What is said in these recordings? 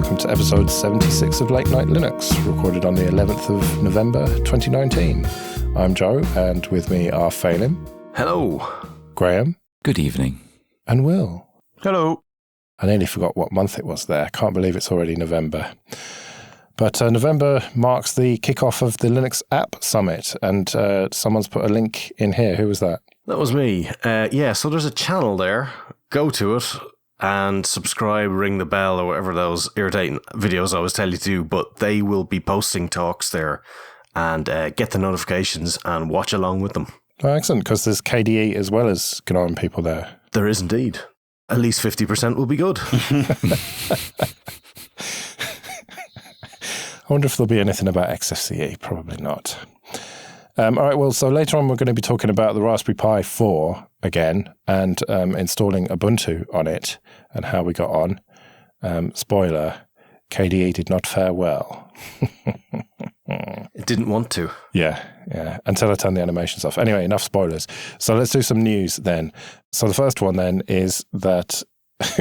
welcome to episode 76 of Late Night Linux, recorded on the 11th of November 2019. I'm Joe, and with me are Phelim. Hello. Graham. Good evening. And Will. Hello. I nearly forgot what month it was there. I can't believe it's already November. But November marks the kickoff of the LinuxApp Summit, and someone's put a link in here. Who was that? That was me. So there's a channel there. Go to it and subscribe, ring the bell, or whatever those irritating videos I always tell you to do. But they will be posting talks there, and get the notifications and watch along with them. Oh, excellent, because there's KDE as well as GNOME people there. There is indeed. At least 50% will be good. I wonder if there'll be anything about XFCE. Probably not. All right, well, so later on we're going to be talking about the Raspberry Pi 4 again and installing Ubuntu on it and how we got on. Spoiler, KDE did not fare well. It didn't want to. Yeah, until I turned the animations off. Anyway, enough spoilers. So let's do some news then. So the first one then is that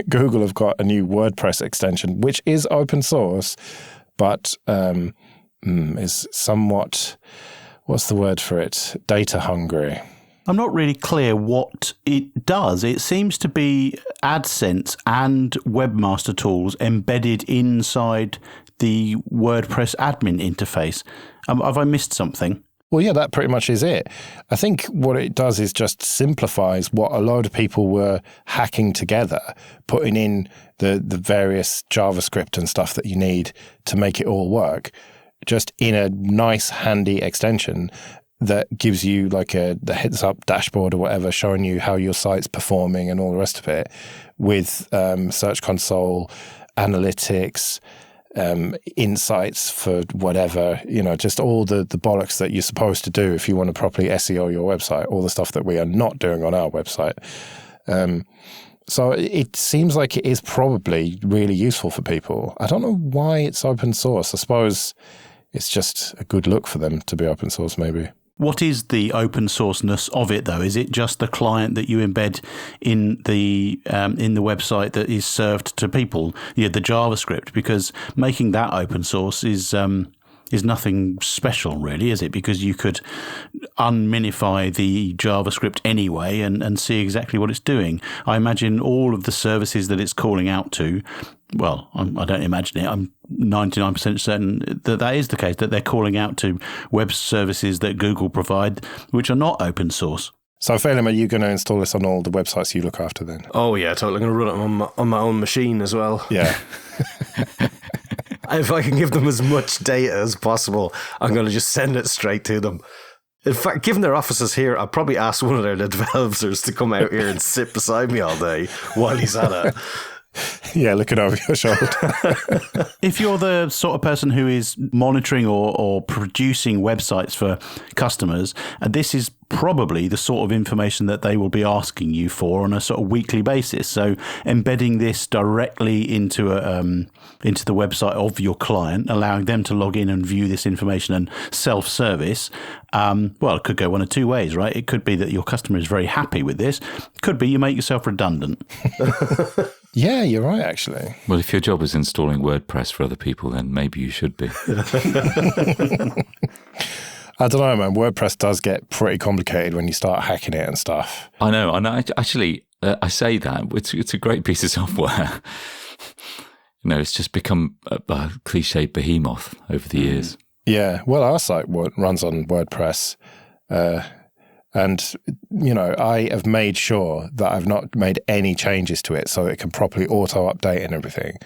Google have got a new WordPress extension, which is open source, but is somewhat, what's the word for it? Data hungry. I'm not really clear what it does. It seems to be AdSense and Webmaster Tools embedded inside the WordPress admin interface. Have I missed something? Well, yeah, that pretty much is it. I think what it does is just simplifies what a load of people were hacking together, putting in the various JavaScript and stuff that you need to make it all work, just in a nice, handy extension that gives you like the heads-up dashboard or whatever, showing you how your site's performing and all the rest of it, with Search Console, analytics, insights for whatever, just all the bollocks that you're supposed to do if you want to properly SEO your website, all the stuff that we are not doing on our website. So it seems like it is probably really useful for people. I don't know why it's open source. I suppose it's just a good look for them to be open source, maybe. What is the open sourceness of it, though? Is it just the client that you embed in the website that is served to people, the JavaScript? Because making that open source is nothing special, really, is it? Because you could unminify the JavaScript anyway and see exactly what it's doing. I imagine all of the services that it's calling out to, well, I don't imagine it. I'm 99% certain that is the case, that they're calling out to web services that Google provide, which are not open source. So, Phelim, are you going to install this on all the websites you look after then? Oh, yeah, totally. I'm going to run it on my own machine as well. Yeah. If I can give them as much data as possible, I'm going to just send it straight to them. In fact, given their offices here, I'll probably ask one of their developers to come out here and sit beside me all day while he's at it. Yeah, looking over your shoulder. If you're the sort of person who is monitoring or producing websites for customers, this is probably the sort of information that they will be asking you for on a sort of weekly basis. So embedding this directly into the website of your client, allowing them to log in and view this information and self-service, it could go one of two ways, right? It could be that your customer is very happy with this. It could be you make yourself redundant. Yeah, you're right, actually. Well, if your job is installing WordPress for other people, then maybe you should be. I don't know, man. WordPress does get pretty complicated when you start hacking it and stuff. I know. And I say that. It's a great piece of software. It's just become a cliched behemoth over the years. Yeah. Well, our site runs on WordPress. And, I have made sure that I've not made any changes to it so it can properly auto-update and everything.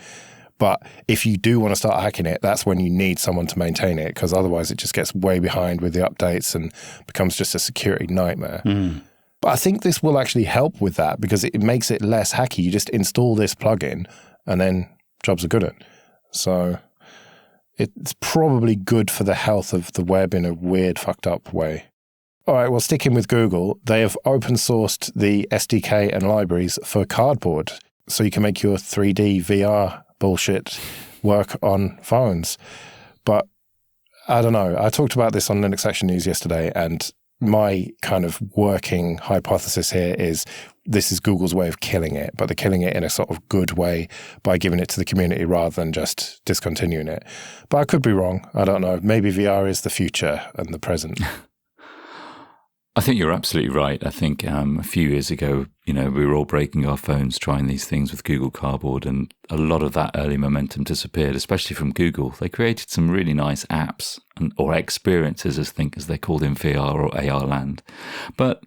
But if you do want to start hacking it, that's when you need someone to maintain it, because otherwise it just gets way behind with the updates and becomes just a security nightmare. But I think this will actually help with that because it makes it less hacky. You just install this plugin and then jobs are good. So it's probably good for the health of the web in a weird, fucked up way. All right, well, sticking with Google, they have open sourced the SDK and libraries for Cardboard, so you can make your 3D VR bullshit work on phones. But I don't know. I talked about this on Linux Action News yesterday, and my kind of working hypothesis here is this is Google's way of killing it, but they're killing it in a sort of good way by giving it to the community rather than just discontinuing it. But I could be wrong. I don't know. Maybe VR is the future and the present. I think you're absolutely right. I think a few years ago, we were all breaking our phones trying these things with Google Cardboard, and a lot of that early momentum disappeared, especially from Google. They created some really nice apps or experiences, as they're called in VR or AR land. But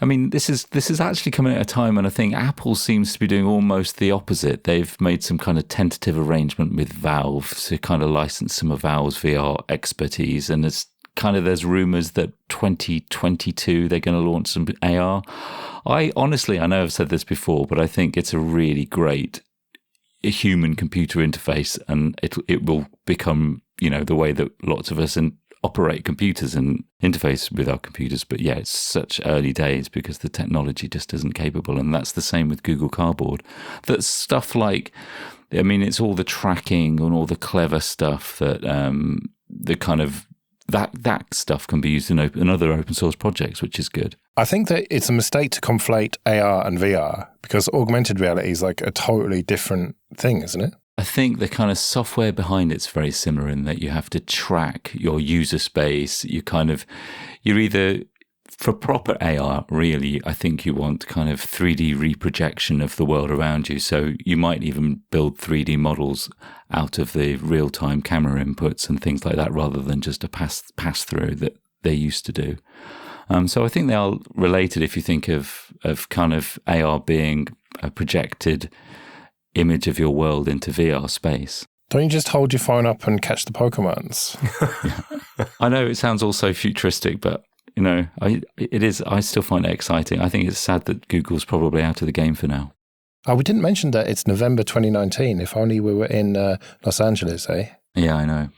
I mean, this is actually coming at a time when I think Apple seems to be doing almost the opposite. They've made some kind of tentative arrangement with Valve to kind of license some of Valve's VR expertise, and there's rumors that 2022 they're going to launch some AR. I know I've said this before, but I think it's a really great human-computer interface, and it will become the way that lots of us operate computers and interface with our computers. But yeah, it's such early days because the technology just isn't capable, and that's the same with Google Cardboard. That's stuff like, it's all the tracking and all the clever stuff that the kind of that stuff can be used in other open source projects, which is good. I think that it's a mistake to conflate AR and VR because augmented reality is like a totally different thing, isn't it? I think the kind of software behind it's very similar in that you have to track your user space. You're either, for proper AR, really, I think you want kind of 3D reprojection of the world around you. So you might even build 3D models out of the real-time camera inputs and things like that, rather than just a pass-through that they used to do. So I think they are related if you think of kind of AR being a projected image of your world into VR space. Don't you just hold your phone up and catch the Pokemons? I know it sounds all so futuristic, but I still find it exciting. I think it's sad that Google's probably out of the game for now. Oh, we didn't mention that it's November 2019. If only we were in Los Angeles, eh? Yeah, I know.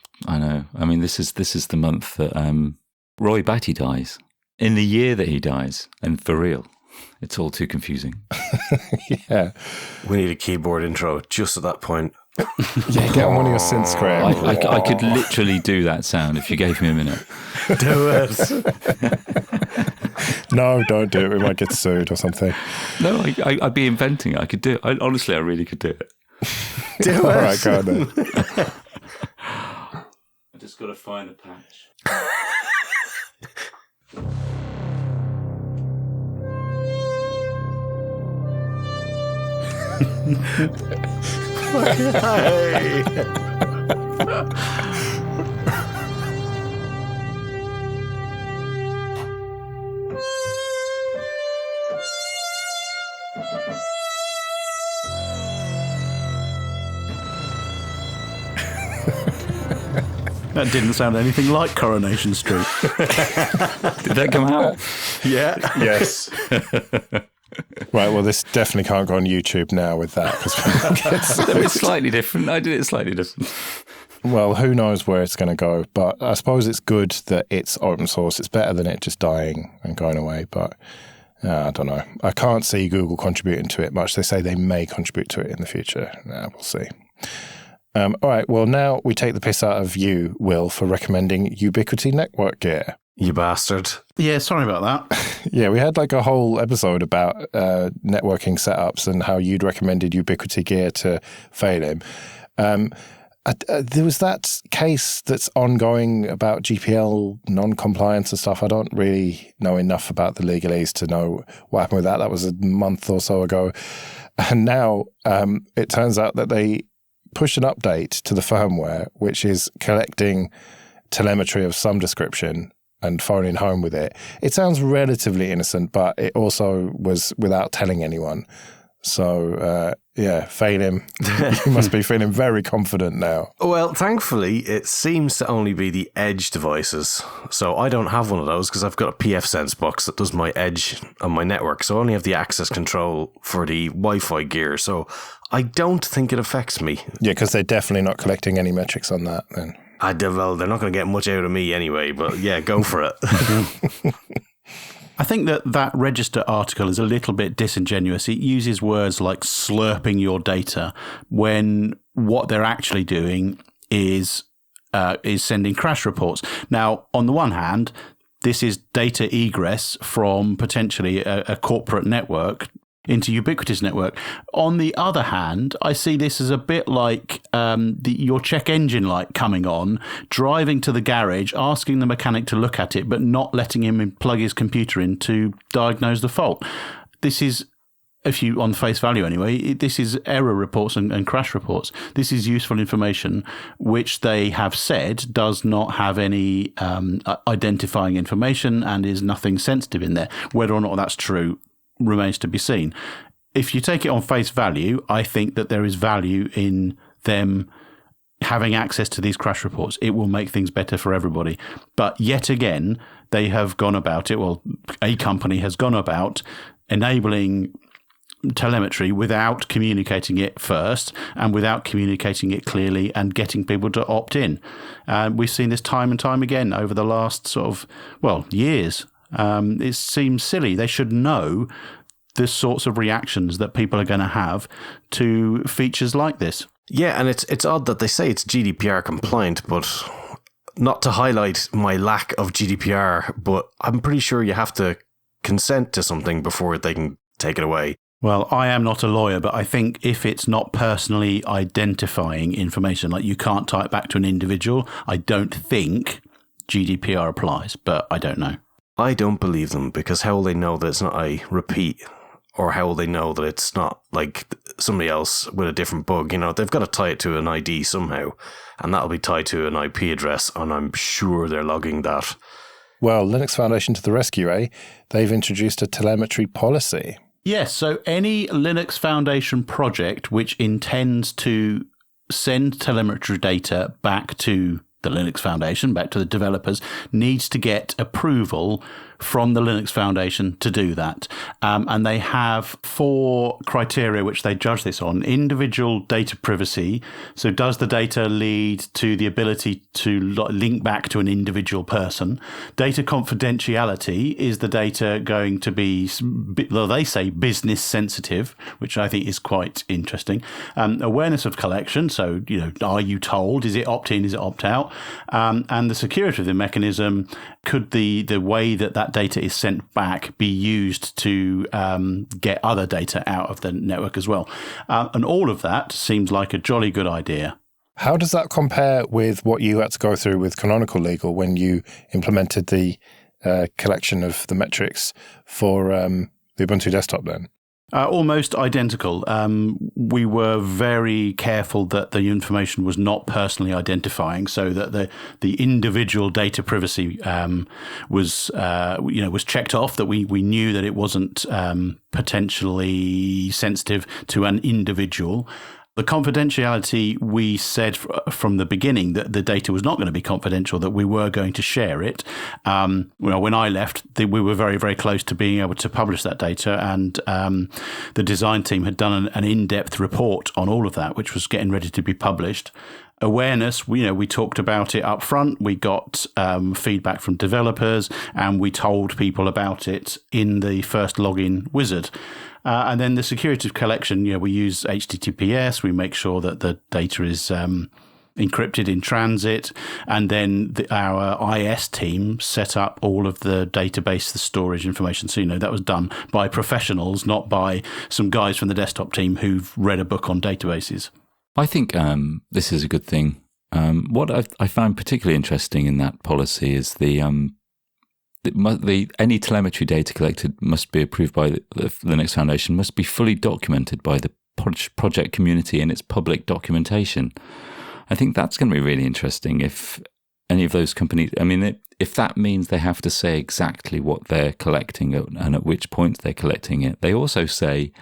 I mean, this is the month that Roy Batty dies. In the year that he dies, and for real. It's all too confusing. Yeah. We need a keyboard intro just at that point. Yeah, get on one of your synths, Graham. I could literally do that sound if you gave me a minute. Do it. No, don't do it. We might get sued or something. No, I'd be inventing it. I could do it. Honestly, I really could do it. Do it. All right, go on then. I just got to find a patch. That didn't sound anything like Coronation Street. Did that come out? Yeah. Yes. Right, well, this definitely can't go on YouTube now with that. It's slightly different. I did it slightly different. Well, who knows where it's going to go, but I suppose it's good that it's open source. It's better than it just dying and going away, but I don't know. I can't see Google contributing to it much. They say they may contribute to it in the future. We'll see. All right, well, now we take the piss out of you, Will, for recommending Ubiquiti network gear. You bastard. Yeah, sorry about that. Yeah, we had like a whole episode about networking setups and how you'd recommended Ubiquiti gear to Phelim. There was that case that's ongoing about GPL non-compliance and stuff. I don't really know enough about the legalese to know what happened with that. That was a month or so ago. And now it turns out that they pushed an update to the firmware, which is collecting telemetry of some description and phoning home with it. It sounds relatively innocent, but it also was without telling anyone. So, Phelim, you must be feeling very confident now. Well, thankfully, it seems to only be the Edge devices. So I don't have one of those because I've got a pfSense box that does my Edge on my network. So I only have the access control for the Wi-Fi gear. So I don't think it affects me. Yeah, because they're definitely not collecting any metrics on that then. Well, they're not going to get much out of me anyway, but yeah, go for it. I think that register article is a little bit disingenuous. It uses words like slurping your data when what they're actually doing is sending crash reports. Now, on the one hand, This is data egress from potentially a corporate network into Ubiquiti's network. On the other hand, I see this as a bit like your check engine light coming on, driving to the garage, asking the mechanic to look at it, but not letting him plug his computer in to diagnose the fault. This is, if you, on face value anyway, this is error reports and crash reports. This is useful information, which they have said does not have any identifying information and is nothing sensitive in there. Whether or not that's true remains to be seen. If you take it on face value, I think that there is value in them having access to these crash reports. It will make things better for everybody. But yet again, they have gone about it, well, a company has gone about enabling telemetry without communicating it first and without communicating it clearly and getting people to opt in. We've seen this time and time again over the last years. It seems silly. They should know the sorts of reactions that people are going to have to features like this. Yeah, and it's odd that they say it's GDPR compliant, but not to highlight my lack of GDPR, but I'm pretty sure you have to consent to something before they can take it away. Well, I am not a lawyer, but I think if it's not personally identifying information, like you can't tie it back to an individual, I don't think GDPR applies, but I don't know. I don't believe them, because how will they know that it's not a repeat? Or how will they know that it's not like somebody else with a different bug? You know, they've got to tie it to an ID somehow, and that'll be tied to an IP address, and I'm sure they're logging that. Well, Linux Foundation to the rescue, eh? They've introduced a telemetry policy. Yes, so any Linux Foundation project which intends to send telemetry data back to the Linux Foundation, back to the developers, needs to get approval from the Linux Foundation to do that. And they have 4 criteria which they judge this on. Individual data privacy. So does the data lead to the ability to link back to an individual person? Data confidentiality. Is the data going to be, well, they say business sensitive, which I think is quite interesting. Awareness of collection. So, you know, are you told? Is it opt-in? Is it opt-out? And the security of the mechanism. Could the way that data is sent back be used to get other data out of the network as well? And all of that seems like a jolly good idea. How does that compare with what you had to go through with Canonical Legal when you implemented the collection of the metrics for the Ubuntu desktop then? Almost identical. We were very careful that the information was not personally identifying, so that the individual data privacy was checked off. That we knew that it wasn't potentially sensitive to an individual. The confidentiality, we said from the beginning that the data was not going to be confidential, that we were going to share it. When I left, we were very, very close to being able to publish that data, and the design team had done an in-depth report on all of that, which was getting ready to be published. Awareness, we talked about it up front. We got feedback from developers, and we told people about it in the first login wizard. And then the security of collection, we use HTTPS. We make sure that the data is encrypted in transit. And then our IS team set up all of the database, the storage information. So, that was done by professionals, not by some guys from the desktop team who've read a book on databases. I think this is a good thing. What I found particularly interesting in that policy is any telemetry data collected must be approved by the Linux Foundation, must be fully documented by the project community in its public documentation. I think that's going to be really interesting if any of those companies, if that means they have to say exactly what they're collecting and at which point they're collecting it. They also say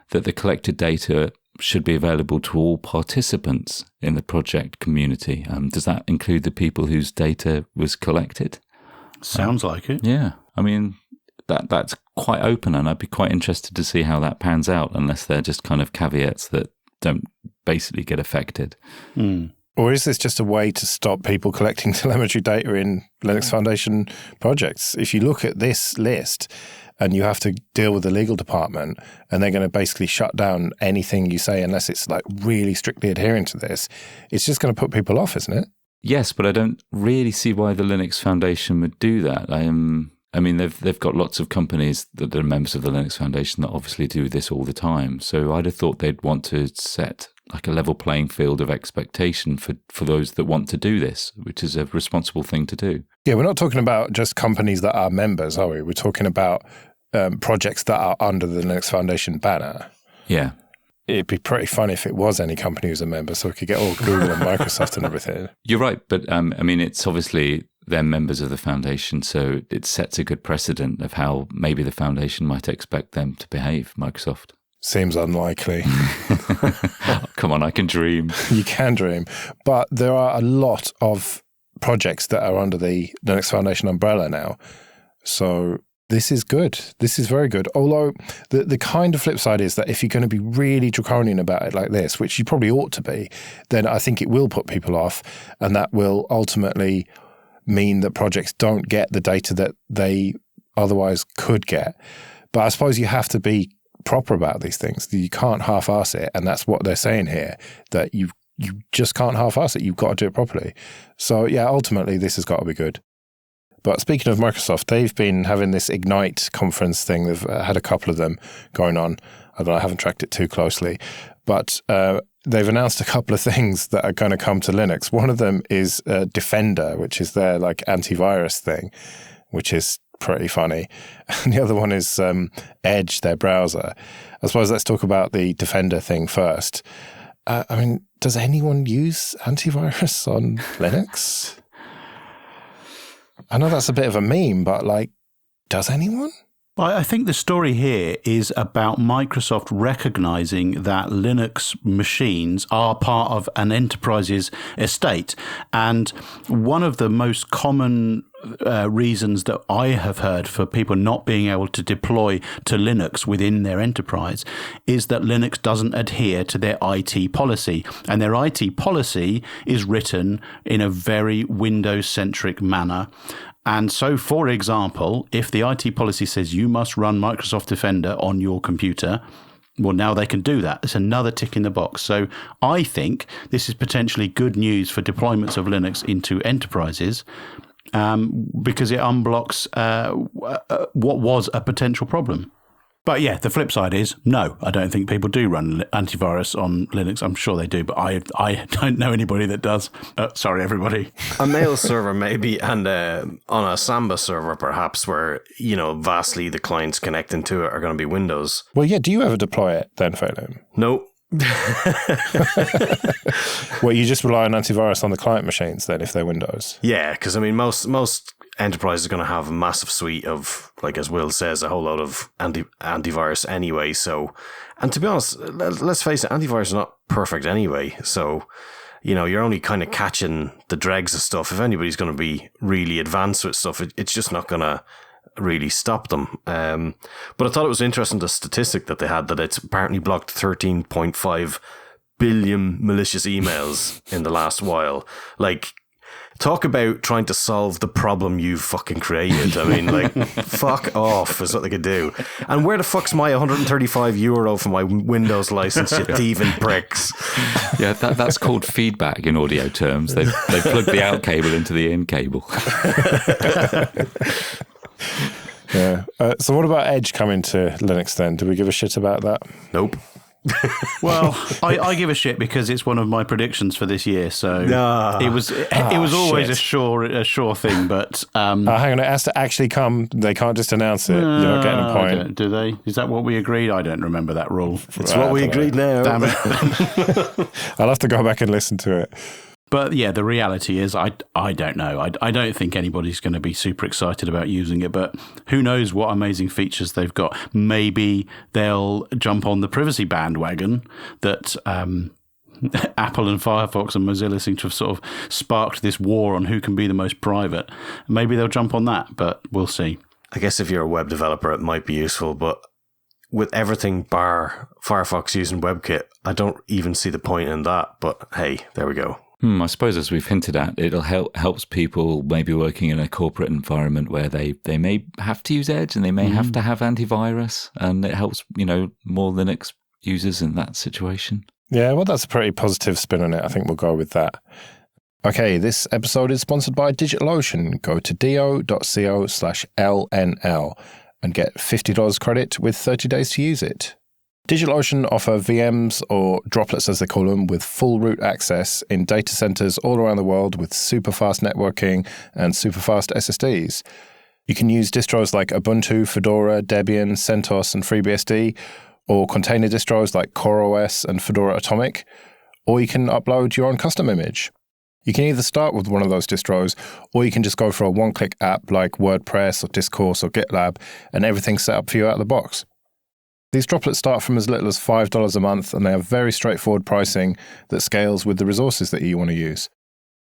that the collected data should be available to all participants in the project community. Does that include the people whose data was collected? Sounds like it. Yeah. That's quite open, and I'd be quite interested to see how that pans out, unless they're just kind of caveats that don't basically get affected. Or is this just a way to stop people collecting telemetry data in Linux Foundation projects? If you look at this list and you have to deal with the legal department and they're going to basically shut down anything you say unless it's like really strictly adhering to this, it's just going to put people off, isn't it? Yes, but I don't really see why the Linux Foundation would do that. I mean, they've got lots of companies that are members of the Linux Foundation that obviously do this all the time. So I'd have thought they'd want to set like a level playing field of expectation for those that want to do this, which is a responsible thing to do. Yeah, we're not talking about just companies that are members, are we? We're talking about projects that are under the Linux Foundation banner. Yeah. It'd be pretty fun if it was any company who's a member, so we could get all Google and Microsoft and everything. You're right, but I mean, it's obviously they're members of the foundation, so it sets a good precedent of how maybe the foundation might expect them to behave, Microsoft. Seems unlikely. Come on, I can dream. You can dream. But there are a lot of projects that are under the Linux Foundation umbrella now. So this is good. This is very good. Although the kind of flip side is that if you're going to be really draconian about it like this, which you probably ought to be, then I think it will put people off, and that will ultimately mean that projects don't get the data that they otherwise could get. But I suppose you have to be proper about these things. You can't half-ass it, and that's what they're saying here, that you just can't half-ass it. You've got to do it properly. So yeah, ultimately this has got to be good. But speaking of Microsoft, they've been having this Ignite conference thing. They've had a couple of them going on. Although I haven't tracked it too closely. But they've announced a couple of things that are going to come to Linux. One of them is Defender, which is their like antivirus thing, which is pretty funny. And the other one is Edge, their browser. I suppose let's talk about the Defender thing first. I mean, does anyone use antivirus on Linux? I know that's a bit of a meme, but like, does anyone? Well, I think the story here is about Microsoft recognizing that Linux machines are part of an enterprise's estate. And one of the most common reasons that I have heard for people not being able to deploy to Linux within their enterprise is that Linux doesn't adhere to their IT policy. And their IT policy is written in a very Windows-centric manner. And so, for example, if the IT policy says you must run Microsoft Defender on your computer, well, now they can do that. It's another tick in the box. So I think this is potentially good news for deployments of Linux into enterprises because it unblocks what was a potential problem. But yeah, the flip side is, no, I don't think people do run antivirus on Linux. I'm sure they do, but I don't know anybody that does. Sorry, everybody. A mail server maybe, and on a Samba server perhaps, where, you know, vastly the clients connecting to it are going to be Windows. Well, yeah, do you ever deploy it then, Phelim? No. Well, you just rely on antivirus on the client machines then, if they're Windows? Yeah, because I mean, most enterprises are going to have a massive suite of, like as Will says, a whole load of antivirus anyway. So, and to be honest, let's face it, antivirus is not perfect anyway. So, you know, you're only kind of catching the dregs of stuff. If anybody's going to be really advanced with stuff, it's just not going to really stop them. But I thought it was interesting, the statistic that they had, that it's apparently blocked 13.5 billion malicious emails in the last while. Like, talk about trying to solve the problem you've fucking created. I mean, like, fuck off is what they could do. And where the fuck's my €135 for my Windows license, you thieving pricks? Yeah, that's called feedback in audio terms. They've plugged the out cable into the in cable. Yeah. So what about Edge coming to Linux then? Do we give a shit about that? Nope. Well, I give a shit because it's one of my predictions for this year. So it was always shit. a sure thing. But hang on, it has to actually come. They can't just announce it. You're not getting a point. Do they? Is that what we agreed? I don't remember that rule. It's what we agreed now. Damn it. I'll have to go back and listen to it. But yeah, the reality is I don't know. I don't think anybody's going to be super excited about using it, but who knows what amazing features they've got. Maybe they'll jump on the privacy bandwagon that Apple and Firefox and Mozilla seem to have sort of sparked this war on who can be the most private. Maybe they'll jump on that, but we'll see. I guess if you're a web developer, it might be useful, but with everything bar Firefox using WebKit, I don't even see the point in that. But hey, there we go. I suppose, as we've hinted at, it'll helps people maybe working in a corporate environment where they may have to use Edge and they may have to have antivirus, and it helps, you know, more Linux users in that situation. Yeah, well, that's a pretty positive spin on it. I think we'll go with that. Okay, this episode is sponsored by DigitalOcean. Go to do.co/LNL and get $50 credit with 30 days to use it. DigitalOcean offer VMs, or droplets as they call them, with full root access in data centers all around the world with super fast networking and super fast SSDs. You can use distros like Ubuntu, Fedora, Debian, CentOS, and FreeBSD, or container distros like CoreOS and Fedora Atomic, or you can upload your own custom image. You can either start with one of those distros, or you can just go for a one-click app like WordPress or Discourse or GitLab, and everything's set up for you out of the box. These droplets start from as little as $5 a month, and they have very straightforward pricing that scales with the resources that you want to use.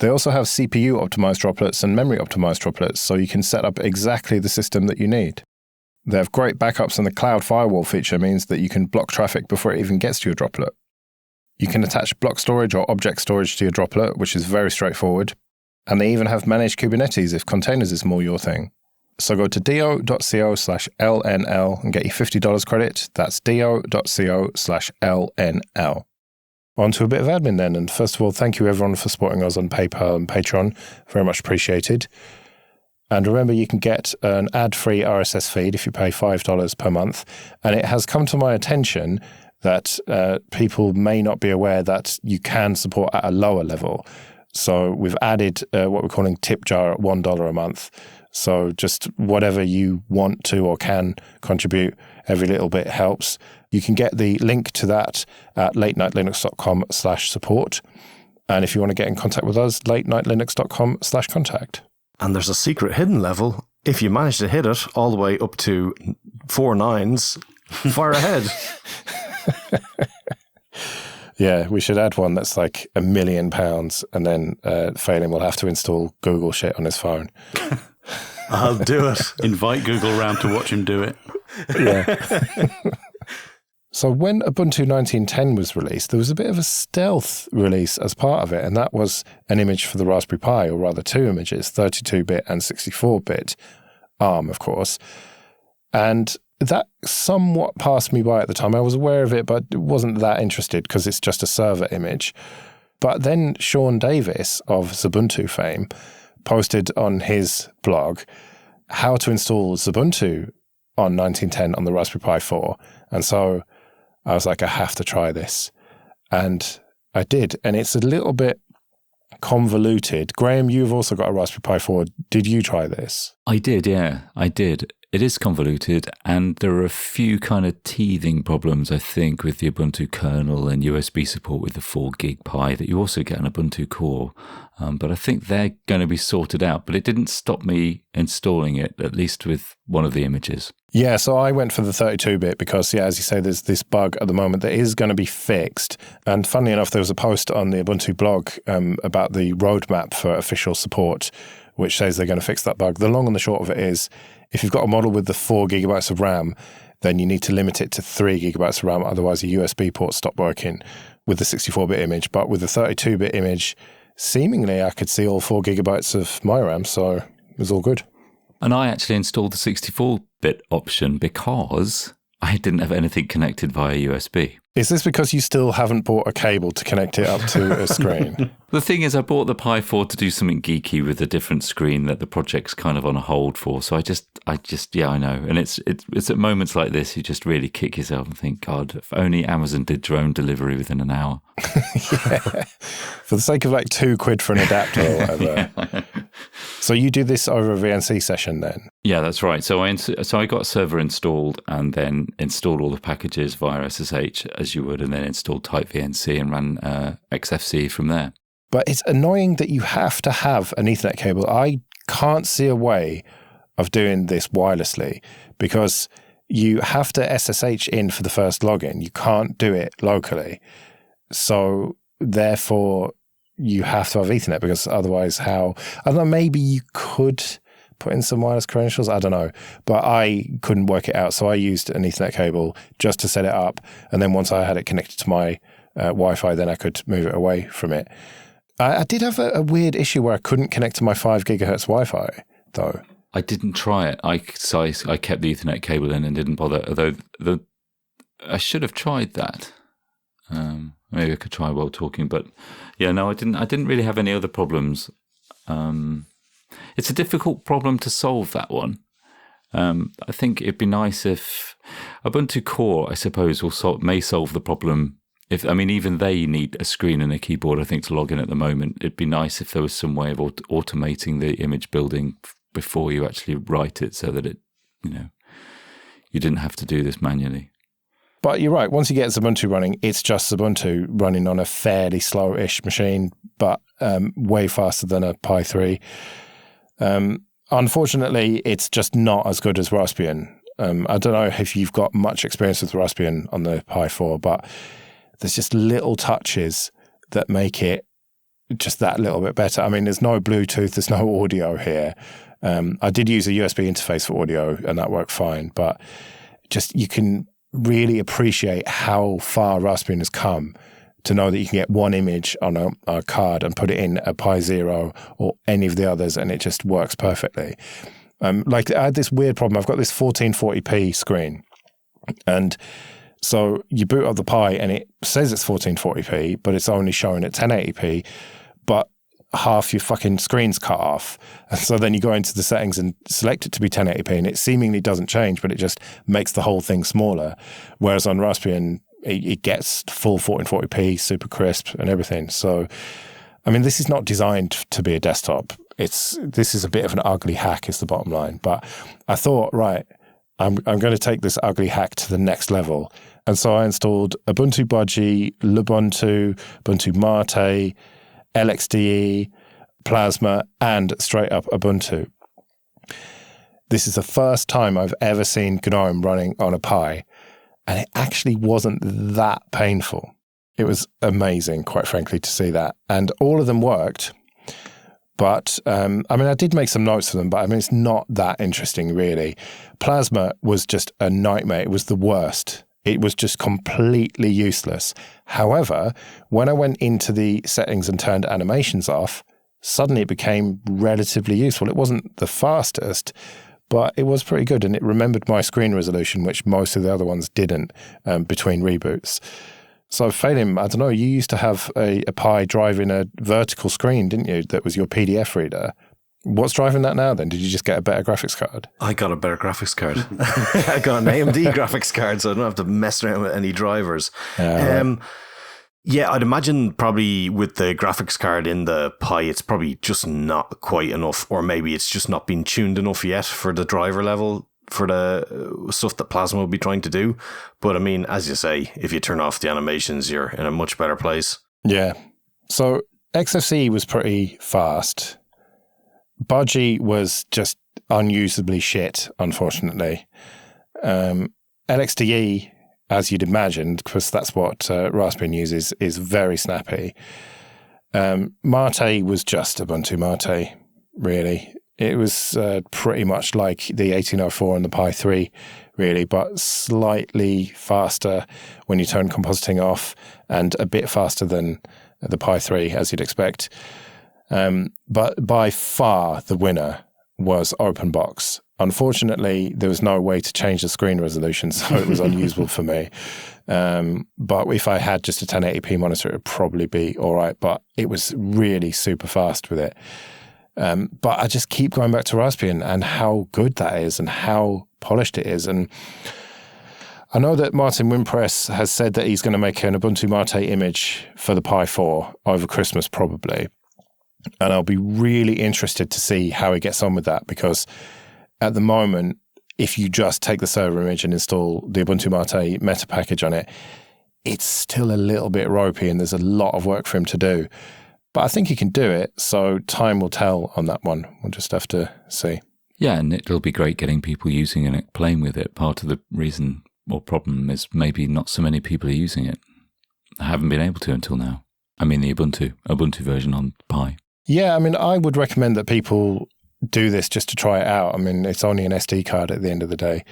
They also have CPU-optimized droplets and memory-optimized droplets, so you can set up exactly the system that you need. They have great backups, and the cloud firewall feature means that you can block traffic before it even gets to your droplet. You can attach block storage or object storage to your droplet, which is very straightforward. And they even have managed Kubernetes if containers is more your thing. So go to do.co/LNL and get your $50 credit. That's do.co/LNL. On to a bit of admin then. And first of all, thank you everyone for supporting us on PayPal and Patreon. Very much appreciated. And remember, you can get an ad-free RSS feed if you pay $5 per month. And it has come to my attention that people may not be aware that you can support at a lower level. So we've added what we're calling tip jar at $1 a month. So just whatever you want to or can contribute, every little bit helps. You can get the link to that at latenightlinux.com/support. And if you want to get in contact with us, latenightlinux.com/contact. And there's a secret hidden level. If you manage to hit it all the way up to 4 nines, fire ahead. Yeah, we should add one that's like £1 million, and then Phelim will have to install Google shit on his phone. I'll do it. Invite Google round to watch him do it. Yeah. So when Ubuntu 19.10 was released, there was a bit of a stealth release as part of it, and that was an image for the Raspberry Pi, or rather two images, 32-bit and 64-bit, ARM, of course. And that somewhat passed me by at the time. I was aware of it, but wasn't that interested because it's just a server image. But then Sean Davis of Xubuntu fame posted on his blog how to install Xubuntu on 1910 on the Raspberry Pi 4. And so I was like, I have to try this. And I did. And it's a little bit convoluted. Graham, you've also got a Raspberry Pi 4. Did you try this? I did, yeah, I did. It is convoluted, and there are a few kind of teething problems, I think, with the Ubuntu kernel and USB support with the 4 gig Pi that you also get on Ubuntu Core. But I think they're going to be sorted out. But it didn't stop me installing it, at least with one of the images. Yeah, so I went for the 32-bit because, yeah, as you say, there's this bug at the moment that is going to be fixed. And funnily enough, there was a post on the Ubuntu blog about the roadmap for official support, which says they're going to fix that bug. The long and the short of it is, if you've got a model with the 4 gigabytes of RAM, then you need to limit it to 3 gigabytes of RAM. Otherwise, a USB port stopped working with the 64-bit image. But with the 32-bit image, seemingly I could see all 4 gigabytes of my RAM, so it was all good. And I actually installed the 64-bit option because I didn't have anything connected via USB. Is this because you still haven't bought a cable to connect it up to a screen? The thing is, I bought the Pi 4 to do something geeky with a different screen that the project's kind of on a hold for. So I just, yeah, I know. And it's at moments like this, you just really kick yourself and think, God, if only Amazon did drone delivery within an hour. Yeah. For the sake of like £2 for an adapter or whatever. Yeah. So you do this over a VNC session then? Yeah, that's right. So I got a server installed and then installed all the packages via SSH as you would, and then installed Type VNC and ran XFC from there. But it's annoying that you have to have an Ethernet cable. I can't see a way of doing this wirelessly because you have to SSH in for the first login. You can't do it locally. So therefore, you have to have Ethernet because otherwise I don't know, maybe you could put in some wireless credentials. I don't know. But I couldn't work it out. So I used an Ethernet cable just to set it up. And then once I had it connected to my Wi-Fi, then I could move it away from it. I did have a weird issue where I couldn't connect to my 5 gigahertz Wi-Fi, though. I didn't try it. I kept the Ethernet cable in and didn't bother. Although I should have tried that. Maybe I could try while talking, but yeah, no, I didn't really have any other problems. It's a difficult problem to solve, that one. I think it'd be nice if Ubuntu Core, I suppose, may solve the problem. Even they need a screen and a keyboard, I think, to log in at the moment. It'd be nice if there was some way of automating the image building before you actually write it, so that you didn't have to do this manually. But you're right. Once you get Xubuntu running, it's just Xubuntu running on a fairly slow-ish machine, but way faster than a Pi 3. Unfortunately, it's just not as good as Raspbian. I don't know if you've got much experience with Raspbian on the Pi 4, but there's just little touches that make it just that little bit better. I mean, there's no Bluetooth, there's no audio here. I did use a USB interface for audio, and that worked fine, but just you can really appreciate how far Raspbian has come to know that you can get one image on a card and put it in a Pi Zero or any of the others, and it just works perfectly. I had this weird problem. I've got this 1440p screen, and so you boot up the Pi and it says it's 1440p, but it's only showing at 1080p, but half your fucking screen's cut off. And so then you go into the settings and select it to be 1080p, and it seemingly doesn't change, but it just makes the whole thing smaller. Whereas on Raspbian, it gets full 1440p, super crisp and everything. So, I mean, this is not designed to be a desktop. This is a bit of an ugly hack, is the bottom line. But I thought, right, I'm going to take this ugly hack to the next level. And so I installed Ubuntu Budgie, Lubuntu, Ubuntu Mate, LXDE, Plasma, and straight up Ubuntu. This is the first time I've ever seen GNOME running on a Pi, and it actually wasn't that painful. It was amazing, quite frankly, to see that. And all of them worked. But, I did make some notes for them, but it's not that interesting, really. Plasma was just a nightmare. It was the worst. It was just completely useless. However, when I went into the settings and turned animations off, suddenly it became relatively useful. It wasn't the fastest, but it was pretty good, and it remembered my screen resolution, which most of the other ones didn't between reboots. So, Phelim, I don't know, you used to have a Pi driving a vertical screen, didn't you, that was your PDF reader? What's driving that now then? Did you just get a better graphics card? I got a better graphics card. I got an AMD graphics card, so I don't have to mess around with any drivers. Yeah, I'd imagine probably with the graphics card in the Pi, it's probably just not quite enough, or maybe it's just not been tuned enough yet for the driver level for the stuff that Plasma will be trying to do. But I mean, as you say, if you turn off the animations, you're in a much better place. Yeah. So XFCE was pretty fast. Budgie was just unusably shit, unfortunately. LXDE, as you'd imagined, because that's what Raspbian uses, is very snappy. Mate was just Ubuntu Mate, really. It was pretty much like the 1804 and the Pi 3, really, but slightly faster when you turn compositing off and a bit faster than the Pi 3, as you'd expect. But by far the winner was OpenBox. Unfortunately, there was no way to change the screen resolution, so it was unusable for me. But if I had just a 1080p monitor, it would probably be all right. But it was really super fast with it. But I just keep going back to Raspbian and how good that is and how polished it is. And I know that Martin Wimpress has said that he's going to make an Ubuntu Mate image for the Pi 4 over Christmas, probably. And I'll be really interested to see how he gets on with that, because at the moment, if you just take the server image and install the Ubuntu Mate meta package on it, it's still a little bit ropey and there's a lot of work for him to do. But I think he can do it, so time will tell on that one. We'll just have to see. Yeah, and it'll be great getting people using it, playing with it. Part of the reason or problem is maybe not so many people are using it. I haven't been able to until now. I mean the Ubuntu version on Pi. Yeah, I mean, I would recommend that people do this just to try it out. I mean, it's only an SD card at the end of the day.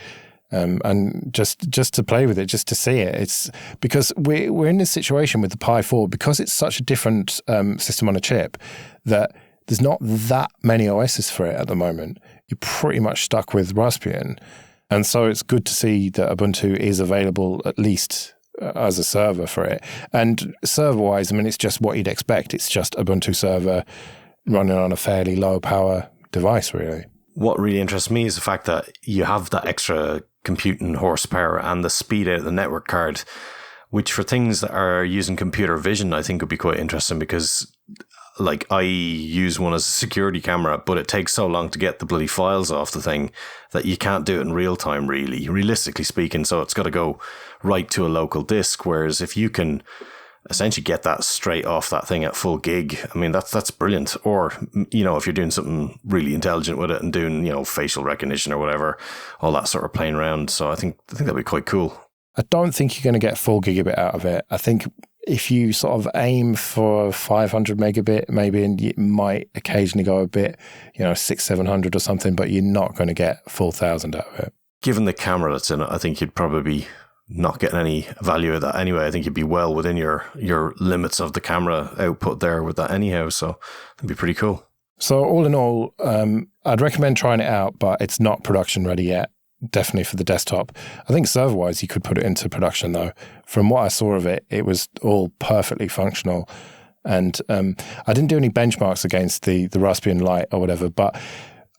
And just to play with it, just to see it. It's because we're in this situation with the Pi 4, because it's such a different system on a chip, that there's not that many OSs for it at the moment. You're pretty much stuck with Raspbian. And so it's good to see that Ubuntu is available at least as a server for it. And server-wise, I mean, it's just what you'd expect. It's just Ubuntu server running on a fairly low power device, really. What really interests me is the fact that you have that extra computing horsepower and the speed out of the network card, which for things that are using computer vision, I think would be quite interesting because like I use one as a security camera, but it takes so long to get the bloody files off the thing that you can't do it in real time, really, realistically speaking. So it's got to go right to a local disk. Whereas if you can essentially get that straight off that thing at full gig, I mean, that's brilliant. Or, you know, if you're doing something really intelligent with it and doing, you know, facial recognition or whatever, all that sort of playing around. So I think that'd be quite cool. I don't think you're going to get full gigabit out of it. I think if you sort of aim for 500 megabit, maybe, and you might occasionally go a bit, 600-700 or something, but you're not going to get full 1,000 out of it. Given the camera that's in it, I think you'd probably not getting any value of that anyway. I think you'd be well within your limits of the camera output there with that anyhow. So it'd be pretty cool. So all in all, I'd recommend trying it out, but it's not production ready yet. Definitely for the desktop. I think server-wise, you could put it into production, though. From what I saw of it, it was all perfectly functional. And I didn't do any benchmarks against the Raspbian Lite or whatever, but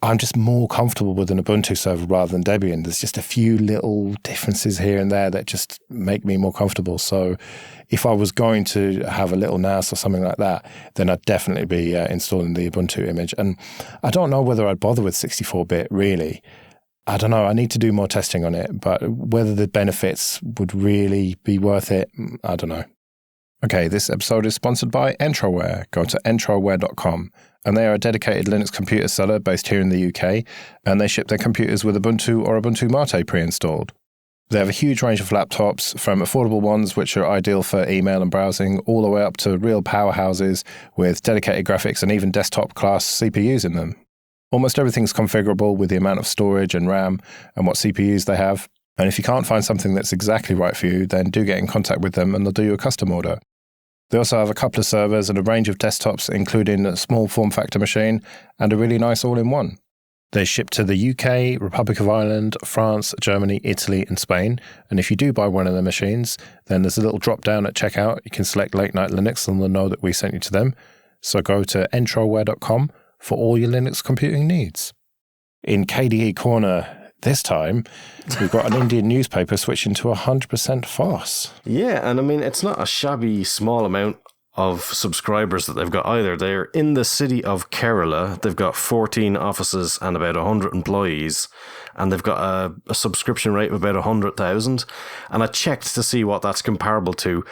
I'm just more comfortable with an Ubuntu server rather than Debian. There's just a few little differences here and there that just make me more comfortable. So if I was going to have a little NAS or something like that, then I'd definitely be installing the Ubuntu image. And I don't know whether I'd bother with 64-bit, really. I don't know. I need to do more testing on it, but whether the benefits would really be worth it, I don't know. Okay, this episode is sponsored by Entroware. Go to entroware.com, and they are a dedicated Linux computer seller based here in the UK, and they ship their computers with Ubuntu or Ubuntu Mate pre-installed. They have a huge range of laptops, from affordable ones which are ideal for email and browsing, all the way up to real powerhouses with dedicated graphics and even desktop-class CPUs in them. Almost everything's configurable with the amount of storage and RAM and what CPUs they have. And if you can't find something that's exactly right for you, then do get in contact with them and they'll do you a custom order. They also have a couple of servers and a range of desktops, including a small form factor machine and a really nice all-in-one. They ship to the UK, Republic of Ireland, France, Germany, Italy, and Spain. And if you do buy one of their machines, then there's a little drop down at checkout. You can select Late Night Linux and they'll know that we sent you to them. So go to entroware.com for all your Linux computing needs. In KDE Korner this time, we've got an Indian newspaper switching to 100% FOSS. Yeah, and I mean, it's not a shabby small amount of subscribers that they've got either. They're in the city of Kerala. They've got 14 offices and about 100 employees, and they've got a subscription rate of about 100,000. And I checked to see what that's comparable to.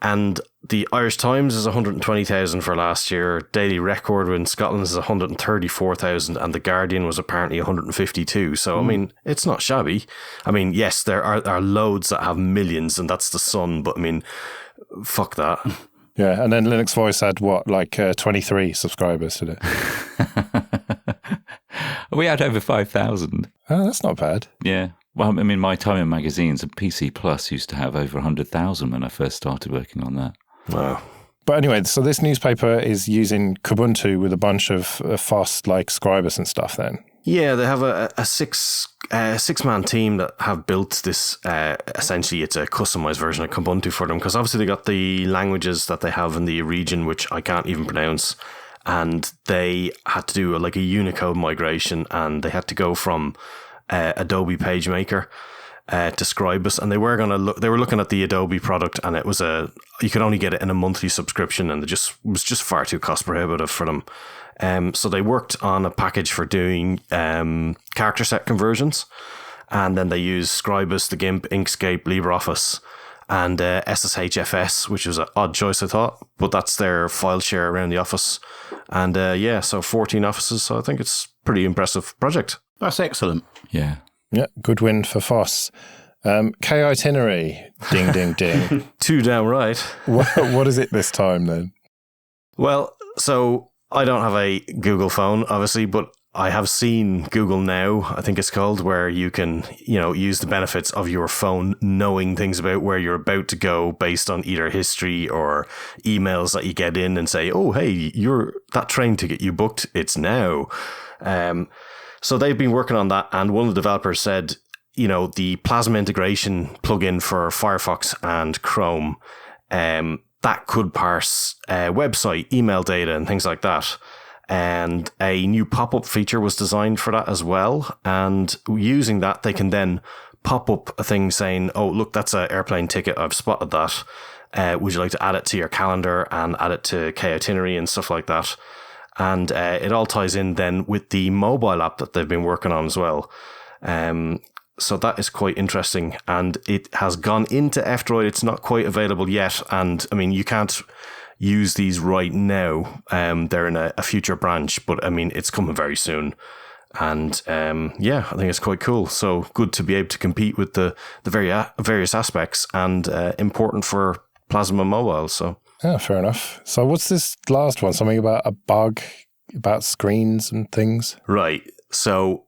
And the Irish Times is 120,000 for last year. Daily Record in Scotland is 134,000, and The Guardian was apparently 152. So, I mean, it's not shabby. I mean, yes, there are loads that have millions, and that's The Sun, but I mean, fuck that. Yeah, and then Linux Voice had, 23 subscribers today. We had over 5,000. Oh, that's not bad. Yeah. Well, I mean, my time in magazines and PC Plus used to have over 100,000 when I first started working on that. Wow. But anyway, so this newspaper is using Xubuntu with a bunch of FOSS like Scribus and stuff then. Yeah, they have a six-man team that have built this. Essentially, it's a customized version of Ubuntu for them, because obviously they got the languages that they have in the region, which I can't even pronounce. And they had to do a Unicode migration, and they had to go from Adobe PageMaker to Scribus, and they were looking at the Adobe product, and it was you could only get it in a monthly subscription, and it was just far too cost prohibitive for them. So they worked on a package for doing character set conversions, and then they used Scribus, the GIMP, Inkscape, LibreOffice, and SSHFS, which was an odd choice, I thought, but that's their file share around the office. And so 14 offices, so I think it's a pretty impressive project. That's excellent. Yeah. Yeah, good win for FOSS. KItinary, ding, ding, ding. Too damn right. What is it this time then? Well, so I don't have a Google phone, obviously, but I have seen Google Now, I think it's called, where you can, use the benefits of your phone knowing things about where you're about to go based on either history or emails that you get in and say, oh, hey, that train ticket you booked, it's now. So they've been working on that, and one of the developers said, the Plasma integration plugin for Firefox and Chrome, that could parse website, email data, and things like that. And a new pop-up feature was designed for that as well. And using that, they can then pop up a thing saying, oh, look, that's an airplane ticket. I've spotted that. Would you like to add it to your calendar and add it to KItinary and stuff like that? And it all ties in then with the mobile app that they've been working on as well. So that is quite interesting. And it has gone into F-Droid. It's not quite available yet. And I mean, you can't use these right now. They're in a future branch, but I mean, it's coming very soon. And I think it's quite cool. So good to be able to compete with the various aspects, and important for Plasma Mobile. So yeah, fair enough. So what's this last one? Something about a bug about screens and things? Right. So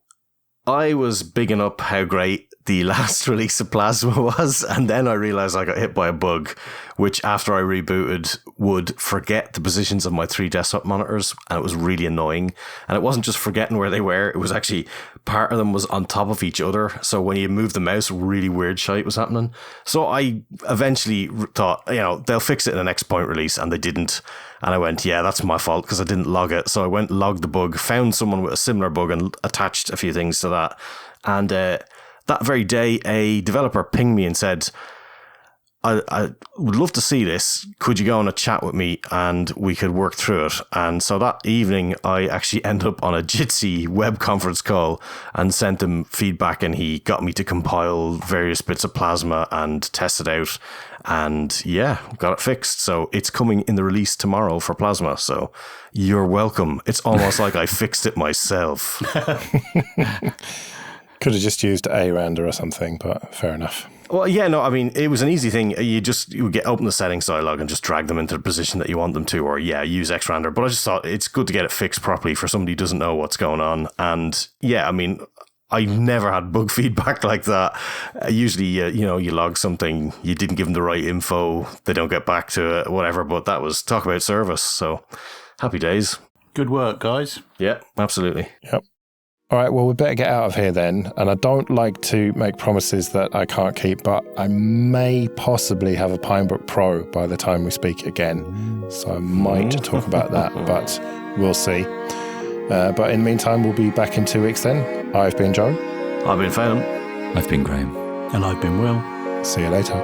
I was bigging up how great the last release of Plasma was, and then I realized I got hit by a bug, which after I rebooted would forget the positions of my 3 desktop monitors, and it was really annoying. And it wasn't just forgetting where they were, it was actually part of them was on top of each other. So when you move the mouse, really weird shit was happening. So I eventually thought, they'll fix it in the next point release, and they didn't. And I went, yeah, that's my fault because I didn't log it. So I went, logged the bug, found someone with a similar bug and attached a few things to that. And that very day, a developer pinged me and said, I would love to see this. Could you go on a chat with me and we could work through it? And so that evening, I actually ended up on a Jitsi web conference call and sent him feedback, and he got me to compile various bits of Plasma and test it out. And yeah, got it fixed. So it's coming in the release tomorrow for Plasma. So you're welcome. It's almost like I fixed it myself. Could have just used ARander or something, but fair enough. Well, yeah, no, I mean, it was an easy thing. You would open the settings dialog and just drag them into the position that you want them to, or use Xrandr. But I just thought it's good to get it fixed properly for somebody who doesn't know what's going on. And yeah, I mean, I've never had bug feedback like that. Usually, you log something, you didn't give them the right info, they don't get back to it, whatever. But that was talk about service. So happy days. Good work, guys. Yeah, absolutely. Yep. All right, well, we better get out of here then. And I don't like to make promises that I can't keep, but I may possibly have a Pinebook Pro by the time we speak again. So I might talk about that, but we'll see. But in the meantime, we'll be back in 2 weeks then. I've been Joe. I've been Phelan. I've been Graham. And I've been Will. See you later.